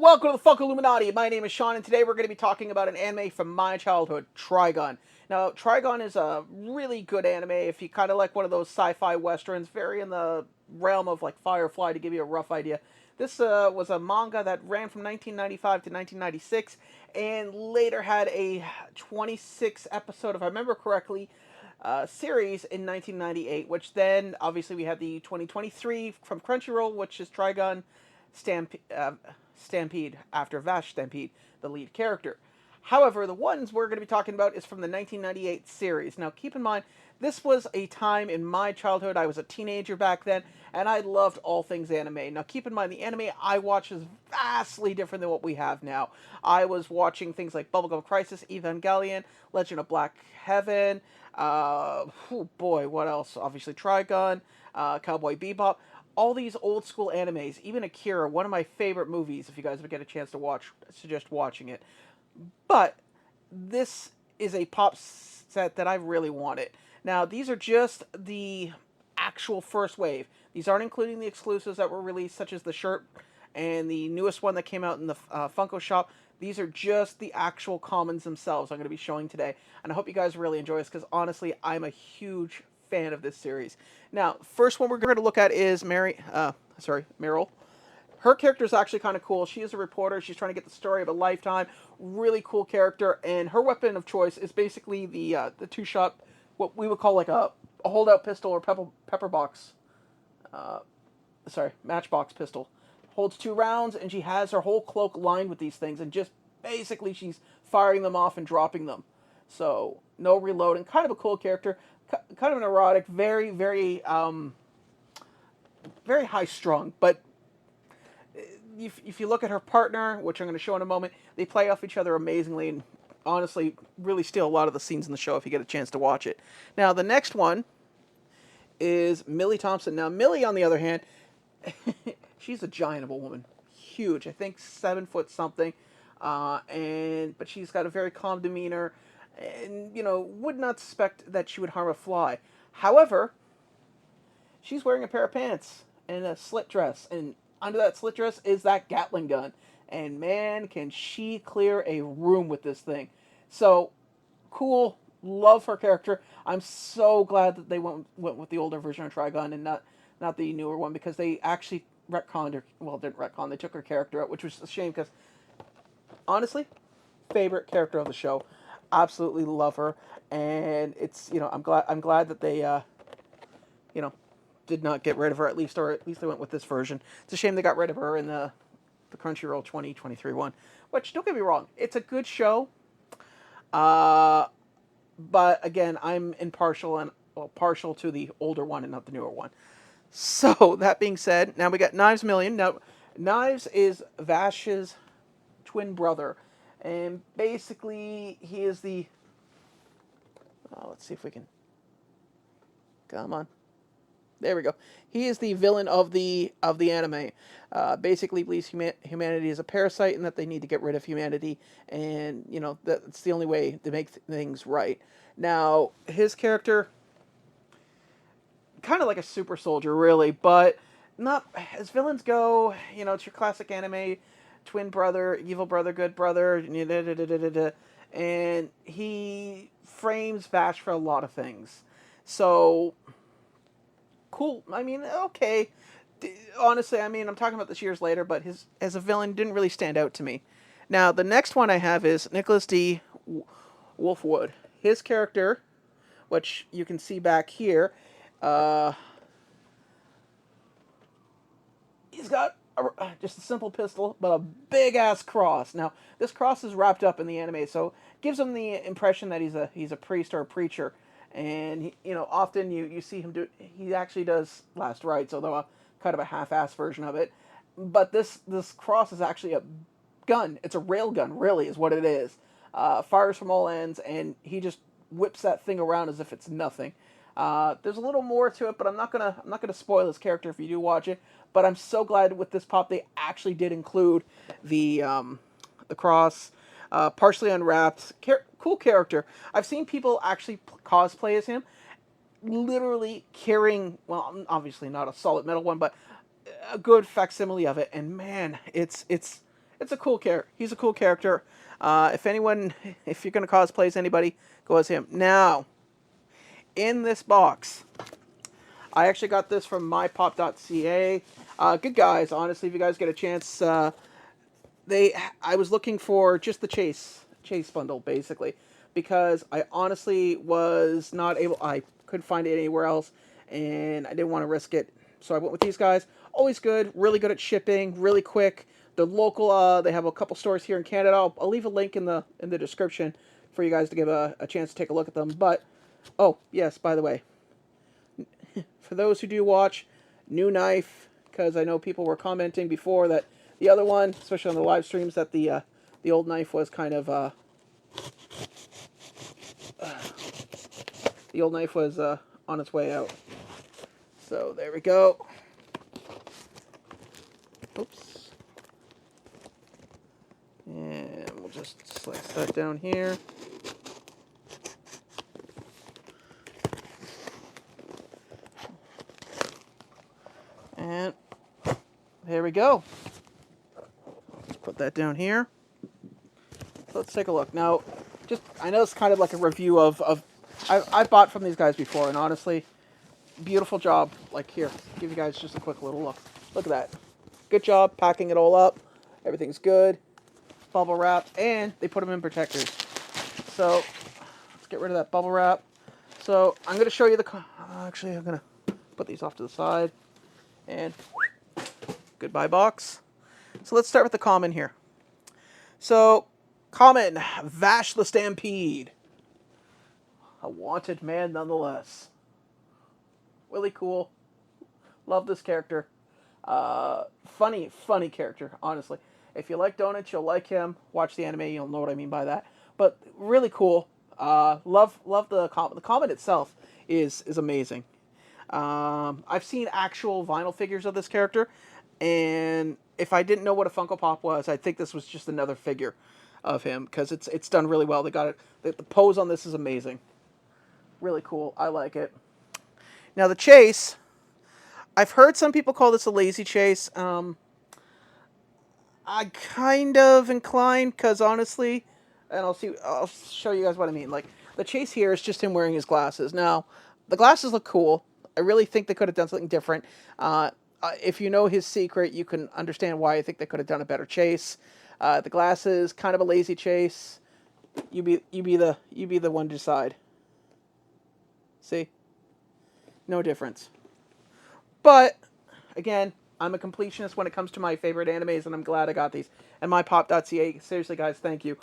welcome to the Funko Illuminati. My name is Sean, and today we're going to be talking about an anime from my childhood, Trigun. Now, Trigun is a really good anime if you kind of like one of those sci-fi westerns, very in the realm of like Firefly, to give you a rough idea. This was a manga that ran from 1995 to 1996, and later had a 26 episode, if I remember correctly, series in 1998, which then obviously we had the 2023 from Crunchyroll, which is Trigun Stampede after Vash Stampede, the lead character. However, the ones we're going to be talking about is from the 1998 series. Now, keep in mind, this was a time in my childhood. I was a teenager back then, and I loved all things anime. Now, keep in mind, the anime I watched is vastly different than what we have now. I was watching things like Bubblegum Crisis, Evangelion, Legend of Black Heaven, oh boy, what else? Obviously, Trigun, Cowboy Bebop. All these old school animes, even Akira, one of my favorite movies. If you guys would get a chance to watch, I suggest watching it. But this is a pop set that I really wanted. Now, these are just the actual first wave. These aren't including the exclusives that were released, such as the shirt and the newest one that came out in the Funko shop. These are just the actual commons themselves I'm going to be showing today. And I hope you guys really enjoy this, because honestly, I'm a huge fan of this series. Now, first one we're going to look at is Meryl. Her character is actually kind of cool. She is a reporter. She's trying to get the story of a lifetime. Really cool character, and her weapon of choice is basically the two-shot, what we would call like a holdout pistol or matchbox pistol. Holds 2 rounds, and she has her whole cloak lined with these things, and just basically she's firing them off and dropping them. So no reloading. Kind of a cool character. Kind of an erotic, very, very, very high strung. But if you look at her partner, which I'm going to show in a moment, they play off each other amazingly, and honestly, really steal a lot of the scenes in the show if you get a chance to watch it. Now, the next one is Millie Thompson. Now, Millie, on the other hand, she's a giant of a woman, huge. I think 7 foot something, but she's got a very calm demeanor, and would not suspect that she would harm a fly. However, she's wearing a pair of pants and a slit dress, and under that slit dress is that Gatling gun. And man, can she clear a room with this thing. So, cool. Love her character. I'm so glad that they went with the older version of Trigun and not the newer one, because they actually retconned her. Well, didn't retcon. They took her character out, which was a shame, because honestly, favorite character of the show. Absolutely love her. And it's, I'm glad that they, did not get rid of her, or at least they went with this version. It's a shame they got rid of her in the Crunchyroll 2023 one. Which, don't get me wrong, it's a good show. But again, I'm partial to the older one and not the newer one. So that being said, now we got Knives Million. Now, Knives is Vash's twin brother, and basically he is the. Let's see if we can. Come on. There we go. He is the villain of the anime. Basically believes humanity is a parasite and that they need to get rid of humanity, and that's the only way to make things right. Now, his character, kind of like a super soldier, really, but not as villains go. It's your classic anime, twin brother, evil brother, good brother, and he frames Vash for a lot of things. So. Cool. I mean, okay. Honestly, I'm talking about this years later, but his as a villain didn't really stand out to me. Now, the next one I have is Nicholas D. Wolfwood. His character, which you can see back here, he's got just a simple pistol, but a big-ass cross. Now, this cross is wrapped up in the anime, so gives him the impression that he's a priest or a preacher. And often you see him do. He actually does last rites, although kind of a half-ass version of it. But this cross is actually a gun. It's a rail gun, really, is what it is. Fires from all ends, and he just whips that thing around as if it's nothing. There's a little more to it, but I'm not gonna spoil his character if you do watch it. But I'm so glad with this pop they actually did include the cross. Partially unwrapped. Cool character. I've seen people actually cosplay as him, literally carrying, well, obviously not a solid metal one, but a good facsimile of it. And man, it's it's a cool character. He's a cool character. If anyone, if you're going to cosplay as anybody, go as him. Now, in this box, I actually got this from My Pop.ca. Good guys, honestly, if you guys get a chance, I was looking for just the Chase bundle, basically, because I honestly was not able, I couldn't find it anywhere else, and I didn't want to risk it, so I went with these guys. Always good, really good at shipping, really quick. The local, they have a couple stores here in Canada. I'll leave a link in the description for you guys to give a chance to take a look at them. But, oh, yes, by the way, for those who do watch, new knife, because I know people were commenting before that the other one, especially on the live streams, that the old knife was kind of the old knife was on its way out. So there we go. Oops. And we'll just slice that down here. And there we go. Let's put that down here. So let's take a look. Now, I know it's kind of like a review of I've bought from these guys before, and honestly, beautiful job. Like here, give you guys just a quick little look. Look at that. Good job packing it all up. Everything's good. Bubble wrap, and they put them in protectors. So let's get rid of that bubble wrap. So I'm going to show you actually, I'm going to put these off to the side. And goodbye box. So let's start with the common here. So, common, Vash the Stampede. A wanted man nonetheless. Really cool. Love this character. Funny character, honestly. If you like donuts, you'll like him. Watch the anime, you'll know what I mean by that. But really cool. Love the common. The common itself is amazing. I've seen actual vinyl figures of this character, and if I didn't know what a Funko Pop was, I think this was just another figure of him, because it's done really well. They got it. The pose on this is amazing. Really cool. I like it. Now the chase, I've heard some people call this a lazy chase. I kind of inclined, because honestly, and I'll show you guys what I mean. Like, the chase here is just him wearing his glasses. Now, the glasses look cool. I really think they could have done something different. If you know his secret, you can understand why I think they could have done a better chase. The glasses, kind of a lazy chase. You be the one to decide. See? No difference. But again, I'm a completionist when it comes to my favorite animes, and I'm glad I got these. And My Pop.ca, seriously, guys, thank you.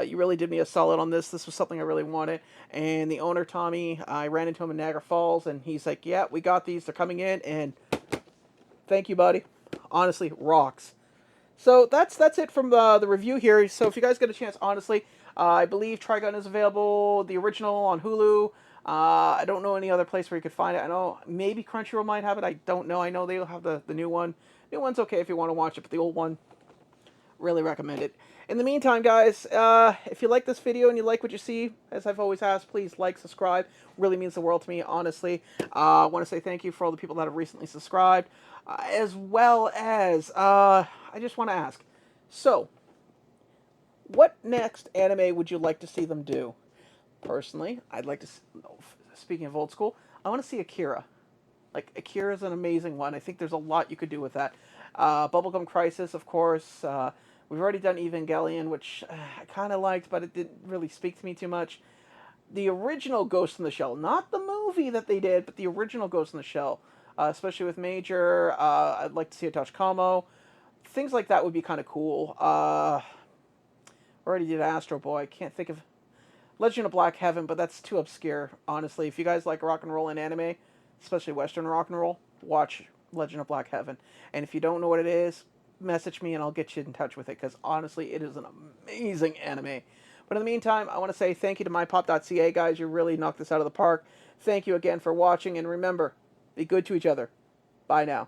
You really did me a solid on this. This was something I really wanted. And the owner, Tommy, I ran into him in Niagara Falls, and he's like, yeah, we got these. They're coming in, and thank you, buddy. Honestly, rocks. So that's it from the review here. So if you guys get a chance, honestly, I believe Trigun is available, the original, on Hulu. I don't know any other place where you could find it. I know maybe Crunchyroll might have it. I don't know. I know they'll have the new one. New one's okay if you want to watch it, but the old one, really recommend it. In the meantime, guys, if you like this video and you like what you see, as I've always asked, please like, subscribe. Really means the world to me, honestly. I want to say thank you for all the people that have recently subscribed, as well as, I just want to ask, so, what next anime would you like to see them do? Personally, I'd like to, speaking of old school, I want to see Akira. Like, Akira is an amazing one. I think there's a lot you could do with that. Bubblegum Crisis, of course. We've already done Evangelion, which I kind of liked, but it didn't really speak to me too much. The original Ghost in the Shell, not the movie that they did, but the original Ghost in the Shell, especially with Major. I'd like to see a Touch Como. Things like that would be kind of cool. Already did Astro Boy. I can't think of Legend of Black Heaven, but that's too obscure, honestly. If you guys like rock and roll and anime, especially Western rock and roll, watch Legend of Black Heaven. And if you don't know what it is, message me and I'll get you in touch with it, because honestly, it is an amazing anime. But in the meantime, I want to say thank you to MyPop.ca, guys. You really knocked this out of the park. Thank you again for watching, and remember, be good to each other. Bye now.